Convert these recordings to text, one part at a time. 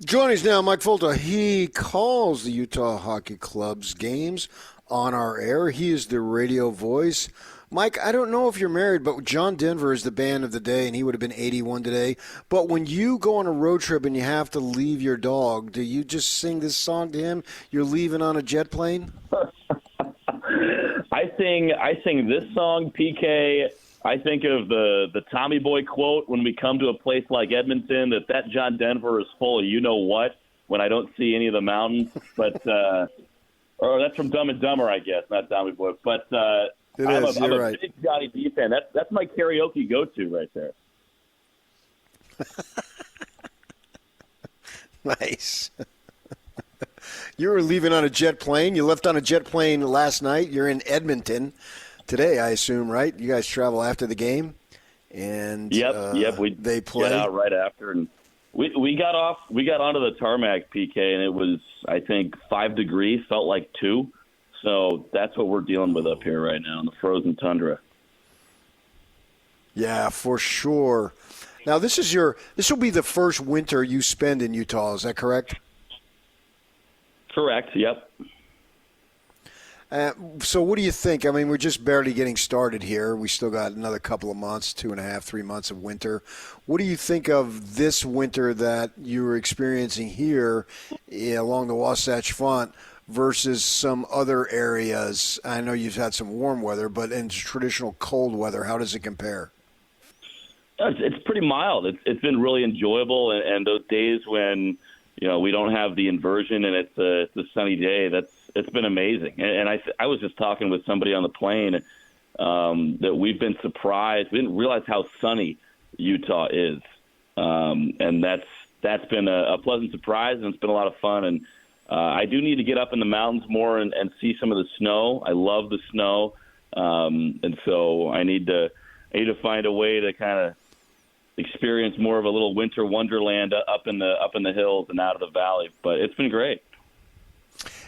Joining us now, Mike Folta. He calls the Utah Hockey Club's games on our air. He is the radio voice. Mike, I don't know if you're married, but John Denver is the band of the day, and he would have been 81 today. But when you go on a road trip and you have to leave your dog, do you just sing this song to him? You're leaving on a jet plane? I sing this song, PK. I think of the Tommy Boy quote when we come to a place like Edmonton, that John Denver is full of you-know-what when I don't see any of the mountains. But or that's from Dumb and Dumber, I guess, not Tommy Boy. But I'm a big Johnny B fan. That's my karaoke go-to right there. Nice. You were leaving on a jet plane. You left on a jet plane last night. You're in Edmonton today, I assume, right? You guys travel after the game, and yep. They play get out right after, and we got off. We got onto the tarmac, PK, and it was, I think, 5 degrees. Felt like 2. So that's what we're dealing with up here right now in the frozen tundra. Yeah, for sure. Now this will be the first winter you spend in Utah. Is that correct? Correct. Yep. So what do you think? I mean, we're just barely getting started here. We still got another couple of months, 2.5, 3 months of winter. What do you think of this winter that you were experiencing here along the Wasatch Front versus some other areas? I know you've had some warm weather, but in traditional cold weather, how does it compare? It's pretty mild. It's been really enjoyable, and those days when we don't have the inversion and it's a sunny day, it's been amazing. And I was just talking with somebody on the plane that we've been surprised. We didn't realize how sunny Utah is, and that's been a pleasant surprise, and it's been a lot of fun. And I do need to get up in the mountains more and see some of the snow. I love the snow, and so I need to find a way to kind of experience more of a little winter wonderland up in the hills and out of the valley. But it's been great.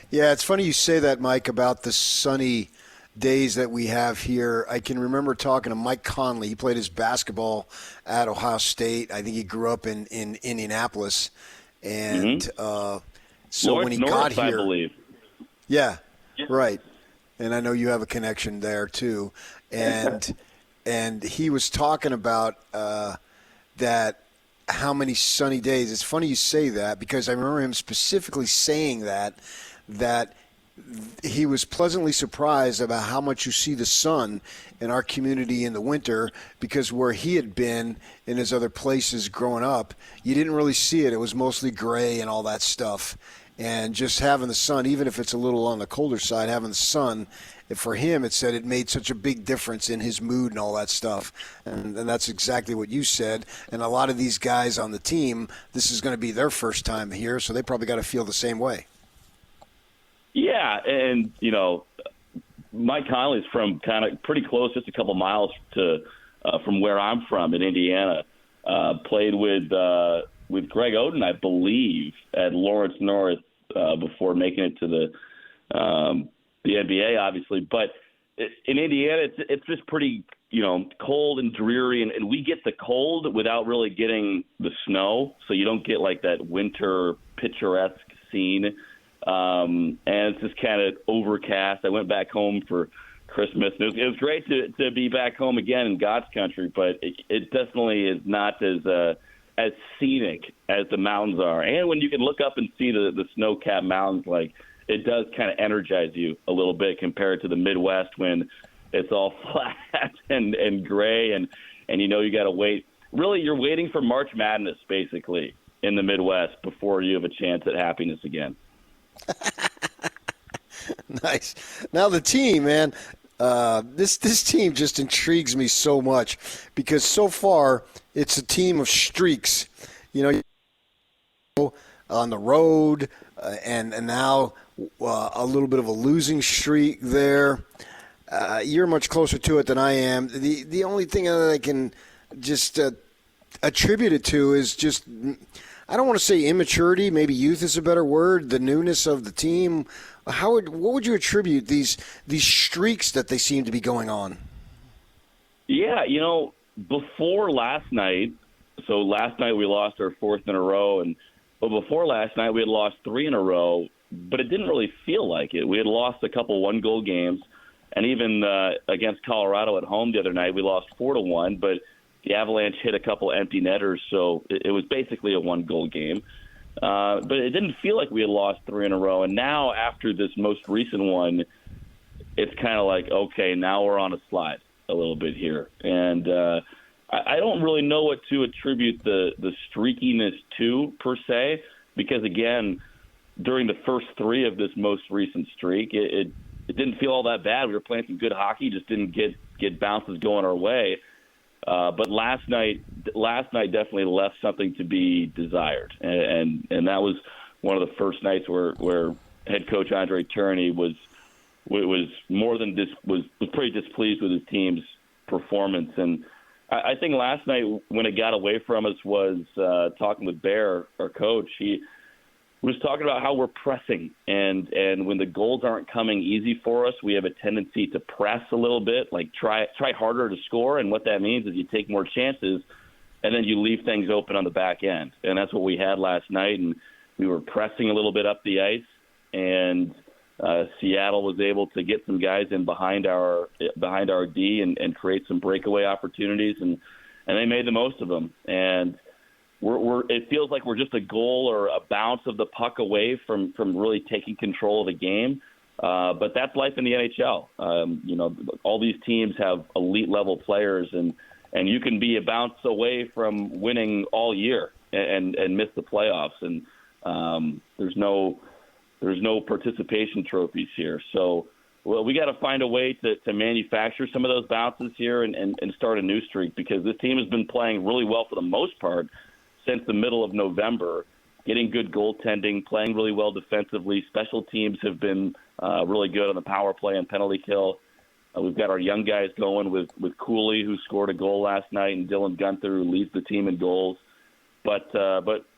Yeah, it's funny you say that, Mike, about the sunny days that we have here. I can remember talking to Mike Conley. He played his basketball at Ohio State. I think he grew up in Indianapolis. And so when he got here, I believe. Yeah, right. And I know you have a connection there too. And he was talking about that how many sunny days. It's funny you say that because I remember him specifically saying that he was pleasantly surprised about how much you see the sun in our community in the winter, because where he had been in his other places growing up, you didn't really see it. It was mostly gray and all that stuff. And just having the sun, even if it's a little on the colder side, having the sun, for him, it said it made such a big difference in his mood and all that stuff. And that's exactly what you said. And a lot of these guys on the team, this is going to be their first time here, so they probably got to feel the same way. Yeah, and, Mike Conley's from kind of pretty close, just a couple miles from where I'm from in Indiana. Played with Greg Oden, I believe, at Lawrence North before making it to the NBA, obviously. But in Indiana, it's just pretty, cold and dreary, and we get the cold without really getting the snow, so you don't get like that winter picturesque scene. And it's just kind of overcast. I went back home for Christmas. It was great to be back home again in God's country, but it definitely is not as scenic as the mountains are. And when you can look up and see the snow-capped mountains, like, it does kind of energize you a little bit compared to the Midwest when it's all flat and gray and you got to wait. Really, you're waiting for March Madness, basically, in the Midwest before you have a chance at happiness again. Nice. Now the team, man, this team just intrigues me so much because so far it's a team of streaks. On the road and now a little bit of a losing streak there. You're much closer to it than I am. The only thing that I can just attribute it to is just, I don't want to say immaturity, maybe youth is a better word, the newness of the team. What would you attribute these streaks that they seem to be going on? Yeah, before last night, so last night we lost our fourth in a row, and Well, before last night, we had lost 3 in a row, but it didn't really feel like it. We had lost a couple one-goal games, and even against Colorado at home the other night, we lost 4-1, but the Avalanche hit a couple empty netters, so it was basically a one-goal game. But it didn't feel like we had lost 3 in a row, and now after this most recent one, it's kind of like, okay, now we're on a slide a little bit here. And I don't really know what to attribute the streakiness to, per se, because, again, during the first 3 of this most recent streak, it didn't feel all that bad. We were playing some good hockey, just didn't get bounces going our way. But last night definitely left something to be desired, and that was one of the first nights where head coach Andre Tourigny was pretty displeased with his team's performance. And I think last night when it got away from us was talking with Bear, our coach. He was talking about how we're pressing, and when the goals aren't coming easy for us, we have a tendency to press a little bit, like try harder to score. And what that means is you take more chances, and then you leave things open on the back end. And that's what we had last night. And we were pressing a little bit up the ice, and Seattle was able to get some guys in behind our D and create some breakaway opportunities, and they made the most of them. And it feels like we're just a goal or a bounce of the puck away from really taking control of the game. But that's life in the NHL. All these teams have elite level players, and you can be a bounce away from winning all year and miss the playoffs. And there's no participation trophies here. So, well, we got to find a way to manufacture some of those bounces here and start a new streak, because this team has been playing really well for the most part since the middle of November, getting good goaltending, playing really well defensively. Special teams have been really good on the power play and penalty kill. We've got our young guys going with Cooley, who scored a goal last night, and Dylan Gunther, who leads the team in goals. But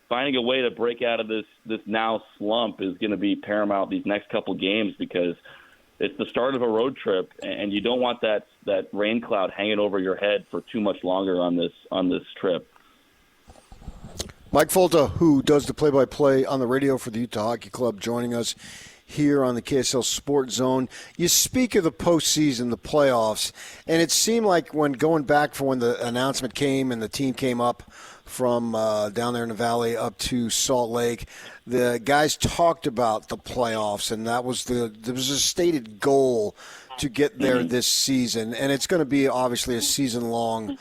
finding a way to break out of this now slump is going to be paramount these next couple games, because it's the start of a road trip, and you don't want that rain cloud hanging over your head for too much longer on this trip. Mike Folta, who does the play-by-play on the radio for the Utah Hockey Club, joining us here on the KSL Sports Zone. You speak of the postseason, the playoffs, and it seemed like when going back for when the announcement came and the team came up from down there in the valley up to Salt Lake, the guys talked about the playoffs, and there was a stated goal to get there this season, and it's going to be obviously a season-long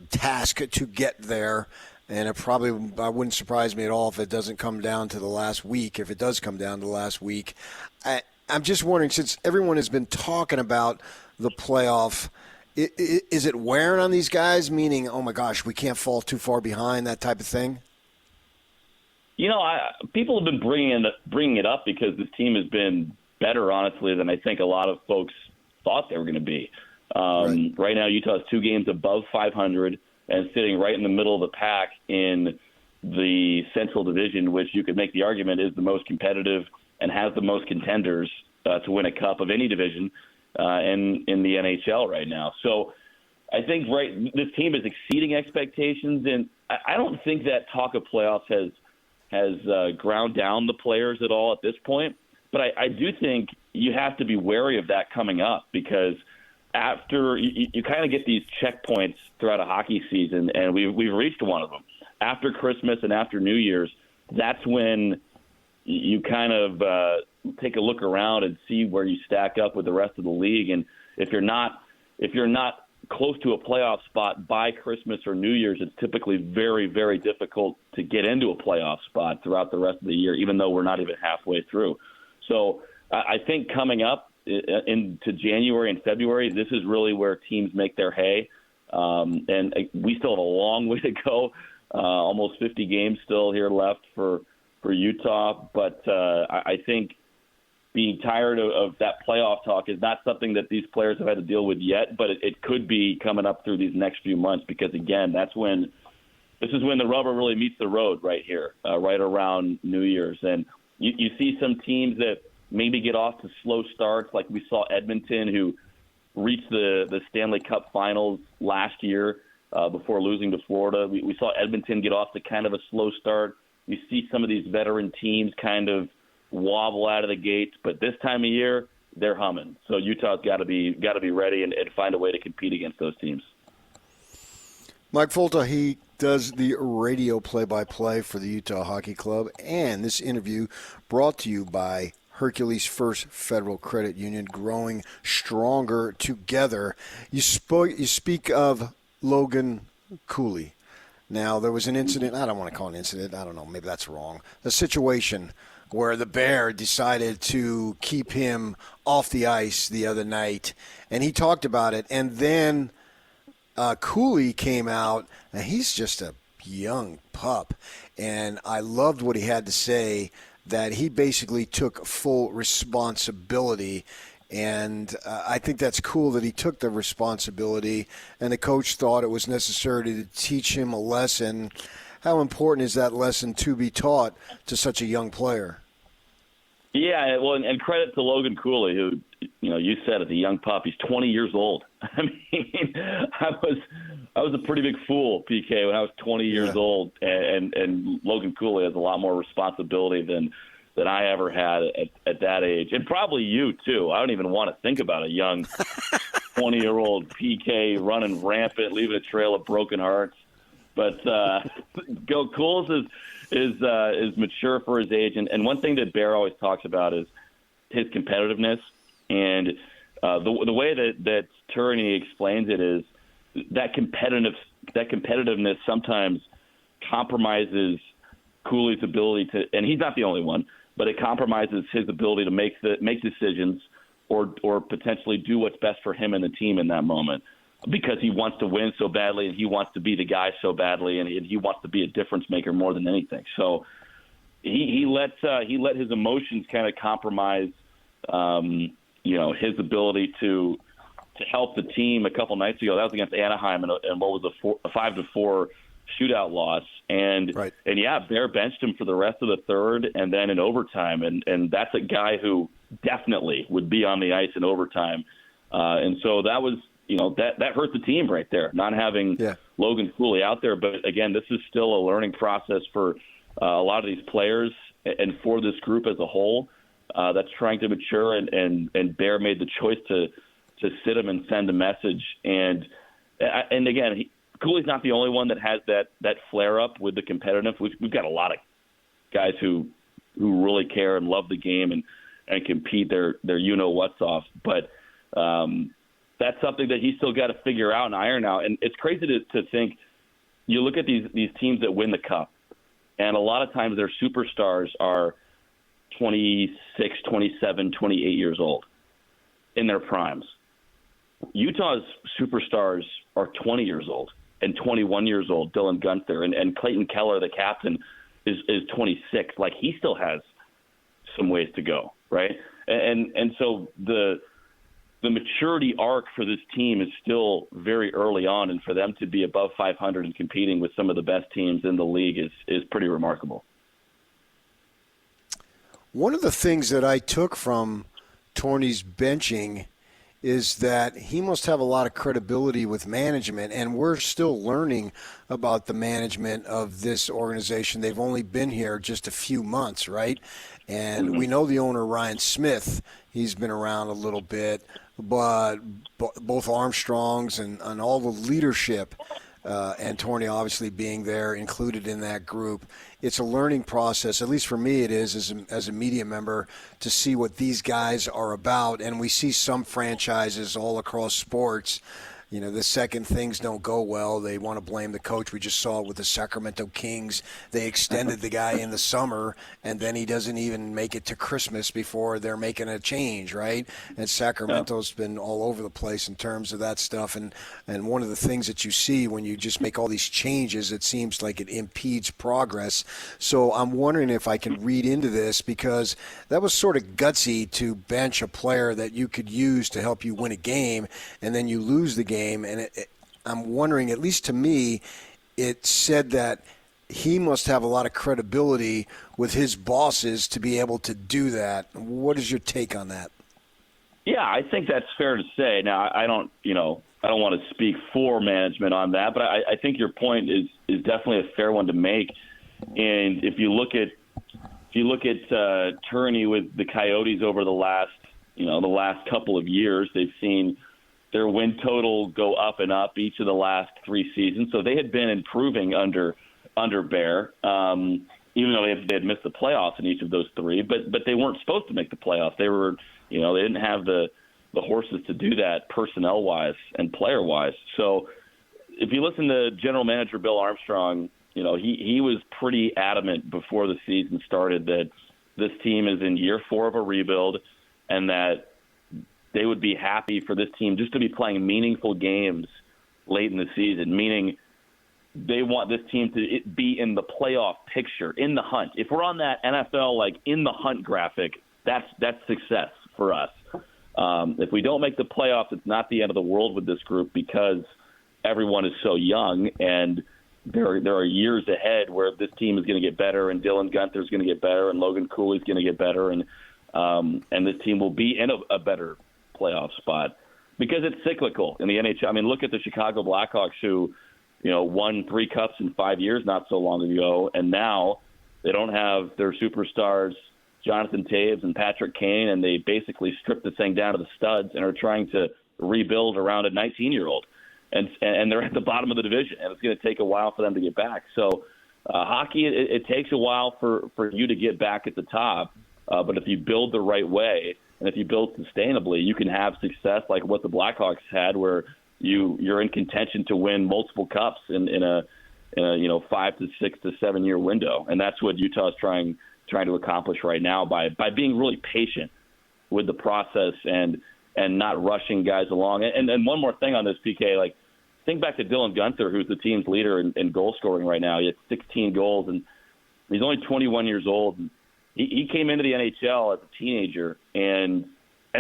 task to get there. And it wouldn't surprise me at all if it doesn't come down to the last week, if it does come down to the last week. I'm just wondering, since everyone has been talking about the playoff, is it wearing on these guys, meaning, oh my gosh, we can't fall too far behind, that type of thing? People have been bringing it up because this team has been better, honestly, than I think a lot of folks thought they were going to be. Right now, Utah is 2 games above 500. And sitting right in the middle of the pack in the Central Division, which you could make the argument is the most competitive and has the most contenders to win a cup of any division in the NHL right now. So I think this team is exceeding expectations, and I don't think that talk of playoffs has ground down the players at all at this point. But I do think you have to be wary of that coming up, because after you kind of get these checkpoints throughout a hockey season, and we've reached one of them. After Christmas and after New Year's, that's when you kind of take a look around and see where you stack up with the rest of the league. And if you're not close to a playoff spot by Christmas or New Year's, it's typically very, very difficult to get into a playoff spot throughout the rest of the year, even though we're not even halfway through. So I think coming up into January and February, this is really where teams make their hay. And we still have a long way to go, almost 50 games still here left for Utah. But I think being tired of that playoff talk is not something that these players have had to deal with yet, but it could be coming up through these next few months, because, again, this is when the rubber really meets the road right here, right around New Year's. And you see some teams that maybe get off to slow starts, like we saw Edmonton, who reached the Stanley Cup Finals last year before losing to Florida. We saw Edmonton get off to kind of a slow start. You see some of these veteran teams kind of wobble out of the gates, but this time of year, they're humming. So Utah's got to be ready and find a way to compete against those teams. Mike Folta, he does the radio play-by-play for the Utah Hockey Club, and this interview brought to you by Hercules First Federal Credit Union, growing stronger together. You speak of Logan Cooley. Now, there was an incident. I don't want to call it an incident. I don't know. Maybe that's wrong. A situation where the Bear decided to keep him off the ice the other night, and he talked about it. And then Cooley came out, and he's just a young pup. And I loved what he had to say, that he basically took full responsibility. And I think that's cool that he took the responsibility, and the coach thought it was necessary to teach him a lesson. How important is that lesson to be taught to such a young player? Yeah, well, and credit to Logan Cooley, who, you said it, a young pup. He's 20 years old. I mean, I was a pretty big fool, PK, when I was 20 years old, and Logan Cooley has a lot more responsibility than I ever had at that age, and probably you too. I don't even want to think about a young 20-year-old PK running rampant, leaving a trail of broken hearts. But Cools is mature for his age, and one thing that Bear always talks about is his competitiveness, and the way that Turini explains it is that competitiveness sometimes compromises Cooley's ability to, and he's not the only one, but it compromises his ability to make decisions or potentially do what's best for him and the team in that moment, because he wants to win so badly and he wants to be the guy so badly, and he wants to be a difference maker more than anything. So he let his emotions kind of compromise his ability to help the team. A couple nights ago, that was against Anaheim, and what was a 5-4 shootout loss, and Bear benched him for the rest of the third and then in overtime, and that's a guy who definitely would be on the ice in overtime, and so that was that hurt the team right there, not having Logan Cooley out there. But again, this is still a learning process for a lot of these players and for this group as a whole that's trying to mature, and Bear made the choice to sit him and send a message, and again, Cooley's not the only one that has that flare-up with the competitive. We've got a lot of guys who really care and love the game and compete their you-know-what's off. But that's something that he's still got to figure out and iron out. And it's crazy to think, you look at these teams that win the Cup, and a lot of times their superstars are 26, 27, 28 years old in their primes. Utah's superstars are 20 years old and 21 years old, Dylan Gunther, and Clayton Keller, the captain, is 26. Like, he still has some ways to go, right? And so the maturity arc for this team is still very early on, and for them to be above 500 and competing with some of the best teams in the league is pretty remarkable. One of the things that I took from Torney's benching is that he must have a lot of credibility with management, and we're still learning about the management of this organization. They've only been here just a few months, right? And we know the owner, Ryan Smith, he's been around a little bit, but both Armstrongs and all the leadership, and Torney obviously being there, included in that group, it's a learning process, at least for me it is as a media member, to see what these guys are about. And we see some franchises all across sports, the second things don't go well, they want to blame the coach. We just saw it with the Sacramento Kings. They extended the guy in the summer, and then he doesn't even make it to Christmas before they're making a change, right? And Sacramento's been all over the place in terms of that stuff. And one of the things that you see when you just make all these changes, it seems like it impedes progress. So I'm wondering if I can read into this, because that was sort of gutsy to bench a player that you could use to help you win a game, and then you lose the game. And I'm wondering, at least to me, it said that he must have a lot of credibility with his bosses to be able to do that. What is your take on that? Yeah, I think that's fair to say. Now, I don't want to speak for management on that, but I think your point is definitely a fair one to make. And if you look at Tourney with the Coyotes over the last couple of years, they've seen their win total go up and up each of the last 3 seasons. So they had been improving under Bear, even though they had missed the playoffs in each of those 3. But they weren't supposed to make the playoffs. They were, they didn't have the horses to do that personnel-wise and player-wise. So if you listen to General Manager Bill Armstrong, he was pretty adamant before the season started that this team is in year 4 of a rebuild and that they would be happy for this team just to be playing meaningful games late in the season, meaning they want this team to be in the playoff picture, in the hunt. If we're on that NFL, in the hunt graphic, that's success for us. If we don't make the playoffs, it's not the end of the world with this group because everyone is so young and there are years ahead where this team is going to get better and Dylan Guenther's going to get better and Logan Cooley's going to get better and this team will be in a better playoff spot because it's cyclical in the NHL. I mean, look at the Chicago Blackhawks who, won 3 cups in 5 years not so long ago, and now they don't have their superstars Jonathan Toews and Patrick Kane, and they basically stripped the thing down to the studs and are trying to rebuild around a 19-year-old. And they're at the bottom of the division, and it's going to take a while for them to get back. So hockey, it takes a while for you to get back at the top, but if you build the right way and if you build sustainably, you can have success like what the Blackhawks had where you're in contention to win multiple cups in a 5 to 6 to 7 year window. And that's what Utah is trying to accomplish right now by being really patient with the process and not rushing guys along. And one more thing on this, PK, think back to Dylan Guenther, who's the team's leader in goal scoring right now. He has 16 goals, and he's only 21 years old. He came into the NHL as a teenager and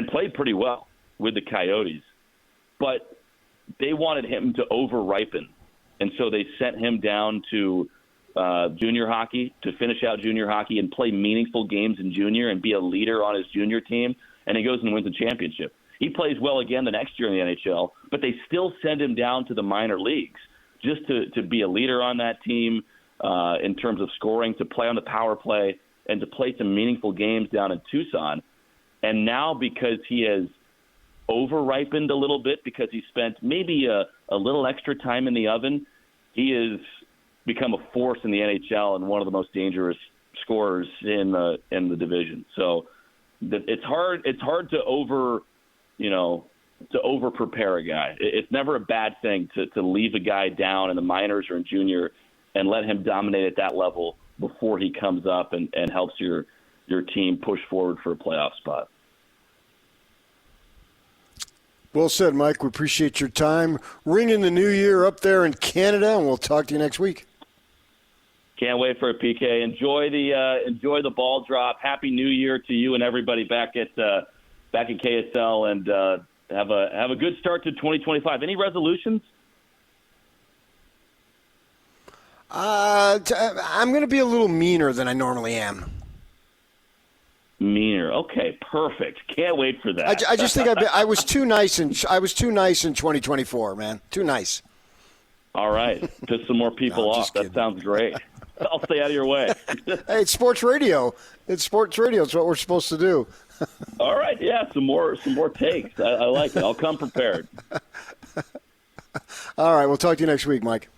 played pretty well with the Coyotes. But they wanted him to over-ripen, and so they sent him down to junior hockey to finish out junior hockey and play meaningful games in junior and be a leader on his junior team, and he goes and wins a championship. He plays well again the next year in the NHL, but they still send him down to the minor leagues just to be a leader on that team in terms of scoring, to play on the power play, and to play some meaningful games down in Tucson. And now because he has over-ripened a little bit, because he spent maybe a little extra time in the oven, he has become a force in the NHL and one of the most dangerous scorers in the division. So it's hard to over prepare a guy. It's never a bad thing to leave a guy down in the minors or in junior and let him dominate at that level before he comes up and helps your team push forward for a playoff spot. Well said, Mike. We appreciate your time. Ring in the new year up there in Canada, and we'll talk to you next week. Can't wait for it, PK. Enjoy the ball drop. Happy New Year to you and everybody back at KSL, and have a good start to 2025. Any resolutions? I'm going to be a little meaner than I normally am. Meaner. Okay, perfect. Can't wait for that. I just think I was too nice in 2024, man. Too nice. All right, piss some more people off. That sounds great. I'll stay out of your way. Hey, it's sports radio. It's what we're supposed to do. All right, yeah, some more takes. I like it. I'll come prepared. All right, we'll talk to you next week, Mike.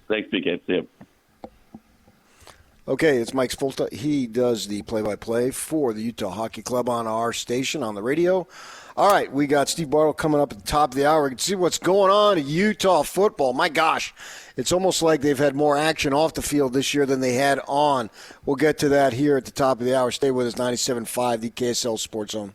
Thanks, PK. See you. Okay, it's Mike Folta. He does the play-by-play for the Utah Hockey Club on our station on the radio. All right, we got Steve Bartle coming up at the top of the hour. We can see what's going on in Utah football. My gosh, it's almost like they've had more action off the field this year than they had on. We'll get to that here at the top of the hour. Stay with us, 97.5, the KSL Sports Zone.